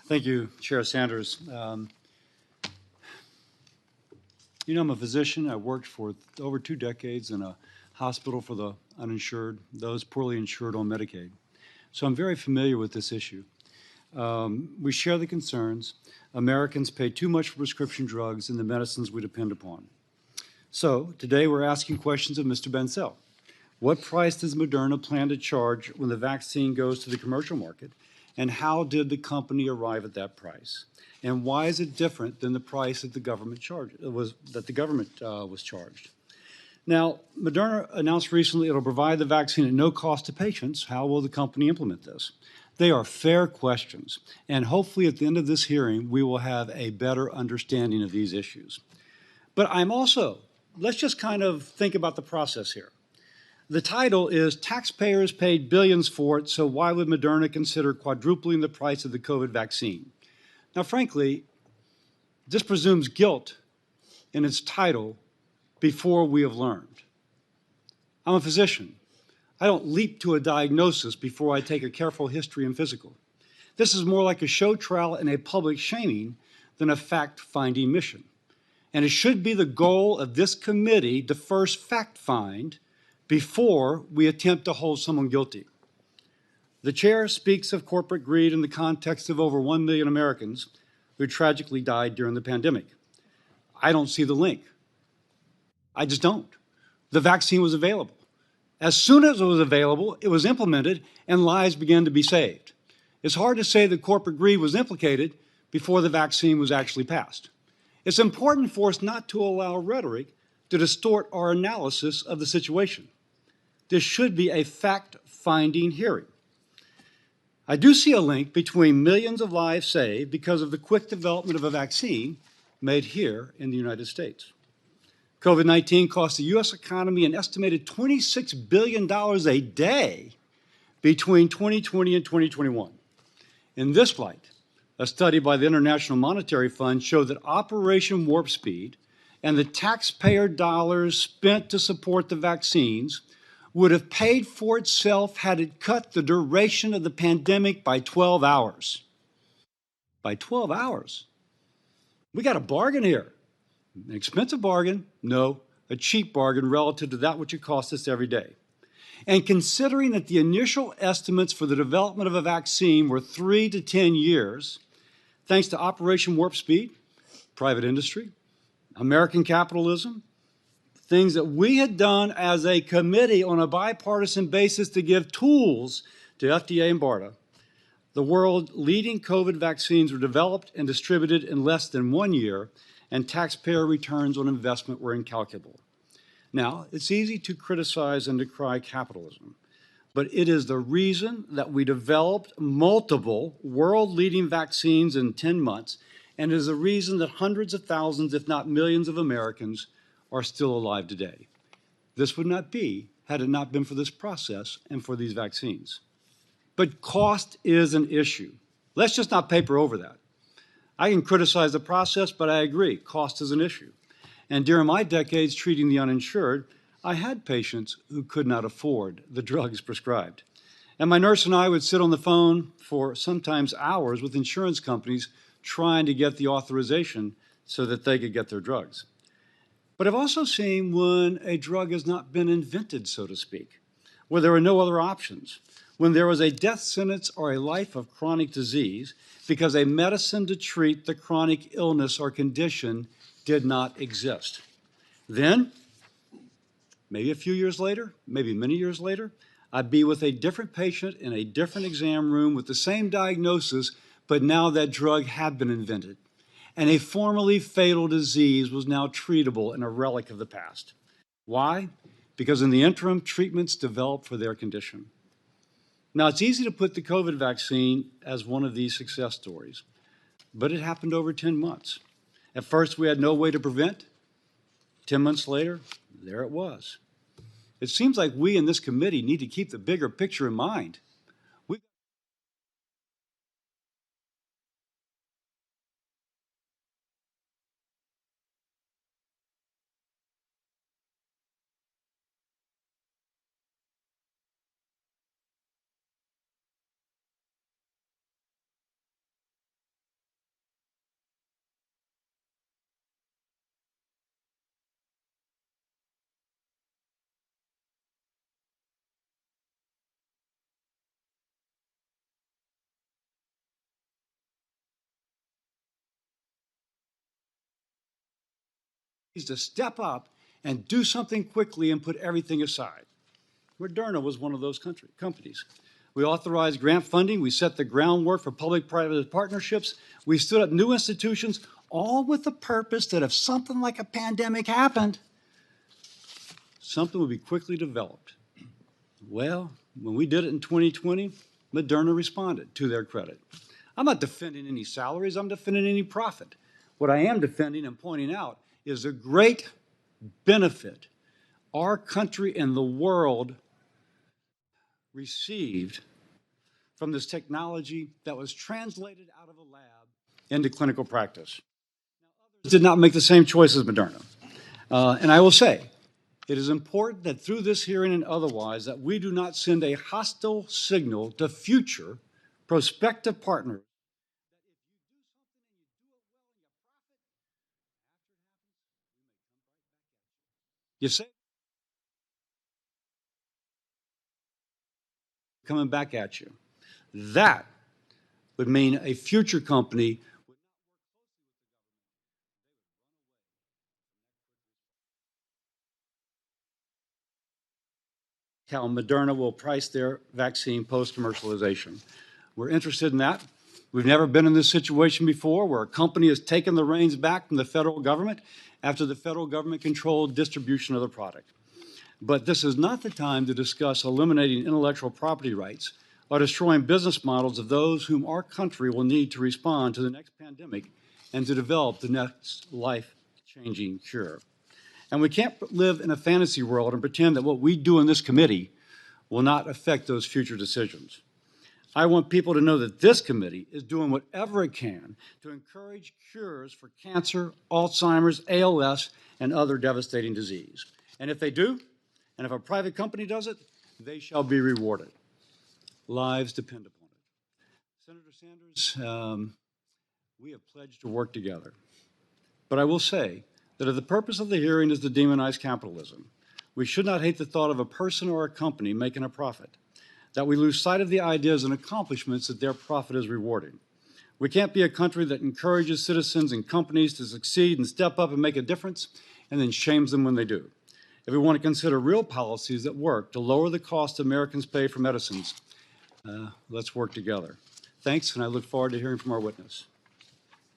Thank you, Chair Sanders. I'm a physician. I worked for over 2 decades in a hospital for the uninsured, those poorly insured on Medicaid. So I'm very familiar with this issue. We share the concerns. Americans pay too much for prescription drugs and the medicines we depend upon. So today we're asking questions of Mr. Bancel. What price does Moderna plan to charge when the vaccine goes to the commercial market? And how did the company arrive at that price? And why is it different than the price that the government was charged? Now, Moderna announced recently it'll provide the vaccine at no cost to patients. How will the company implement this? They are fair questions, and hopefully at the end of this hearing, we will have a better understanding of these issues. But let's just kind of think about the process here. The title is Taxpayers Paid Billions for It, so why would Moderna consider quadrupling the price of the COVID vaccine? Now, frankly, this presumes guilt in its title before we have learned. I'm a physician. I don't leap to a diagnosis before I take a careful history and physical. This is more like a show trial and a public shaming than a fact-finding mission. And it should be the goal of this committee to first fact-find before we attempt to hold someone guilty. The chair speaks of corporate greed in the context of over 1 million Americans who tragically died during the pandemic. I don't see the link. I just don't. The vaccine was available. As soon as it was available, it was implemented and lives began to be saved. It's hard to say that corporate greed was implicated before the vaccine was actually passed. It's important for us not to allow rhetoric to distort our analysis of the situation. This should be a fact-finding hearing. I do see a link between millions of lives saved because of the quick development of a vaccine made here in the United States. COVID-19 cost the U.S. economy an estimated $26 billion a day between 2020 and 2021. In this light, a study by the International Monetary Fund showed that Operation Warp Speed and the taxpayer dollars spent to support the vaccines would have paid for itself had it cut the duration of the pandemic by 12 hours. By 12 hours. We got a bargain here. An expensive bargain? No, a cheap bargain relative to that which it costs us every day. And considering that the initial estimates for the development of a vaccine were 3 to 10 years, thanks to Operation Warp Speed, private industry, American capitalism, things that we had done as a committee on a bipartisan basis to give tools to FDA and BARDA, the world's leading COVID vaccines were developed and distributed in less than 1 year, and taxpayer returns on investment were incalculable. Now, it's easy to criticize and decry capitalism, but it is the reason that we developed multiple world-leading vaccines in 10 months, and it is the reason that hundreds of thousands, if not millions of Americans are still alive today. This would not be had it not been for this process and for these vaccines. But cost is an issue. Let's just not paper over that. I can criticize the process, but I agree, cost is an issue. And during my decades treating the uninsured, I had patients who could not afford the drugs prescribed. And my nurse and I would sit on the phone for sometimes hours with insurance companies trying to get the authorization so that they could get their drugs. But I've also seen when a drug has not been invented, so to speak, where there are no other options, when there was a death sentence or a life of chronic disease because a medicine to treat the chronic illness or condition did not exist. Then, maybe a few years later, maybe many years later, I'd be with a different patient in a different exam room with the same diagnosis, but now that drug had been invented. And a formerly fatal disease was now treatable and a relic of the past. Why? Because in the interim, treatments developed for their condition. Now, it's easy to put the COVID vaccine as one of these success stories, but it happened over 10 months. At first, we had no way to prevent. 10 months later, there it was. It seems like we in this committee need to keep the bigger picture in mind. to step up and do something quickly and put everything aside. Moderna was one of those companies. We authorized grant funding. We set the groundwork for public-private partnerships. We stood up new institutions, all with the purpose that if something like a pandemic happened, something would be quickly developed. Well, when we did it in 2020, Moderna responded, to their credit. I'm not defending any salaries. I'm defending any profit. What I am defending and pointing out is the great benefit our country and the world received from this technology that was translated out of a lab into clinical practice. Now, others did not make the same choice as Moderna. And I will say, it is important that through this hearing and otherwise, that we do not send a hostile signal to future prospective partners. You say, coming back at you. That would mean a future company how Moderna will price their vaccine post-commercialization. We're interested in that. We've never been in this situation before where a company has taken the reins back from the federal government after the federal government controlled distribution of the product. But this is not the time to discuss eliminating intellectual property rights or destroying business models of those whom our country will need to respond to the next pandemic and to develop the next life-changing cure. And we can't live in a fantasy world and pretend that what we do in this committee will not affect those future decisions. I want people to know that this committee is doing whatever it can to encourage cures for cancer, Alzheimer's, ALS, and other devastating disease. And if they do, and if a private company does it, they shall be rewarded. Lives depend upon it. Senator Sanders, we have pledged to work together. But I will say that if the purpose of the hearing is to demonize capitalism, we should not hate the thought of a person or a company making a profit, that we lose sight of the ideas and accomplishments that their profit is rewarding. We can't be a country that encourages citizens and companies to succeed and step up and make a difference and then shames them when they do. If we want to consider real policies that work to lower the cost Americans pay for medicines, let's work together. Thanks, and I look forward to hearing from our witness.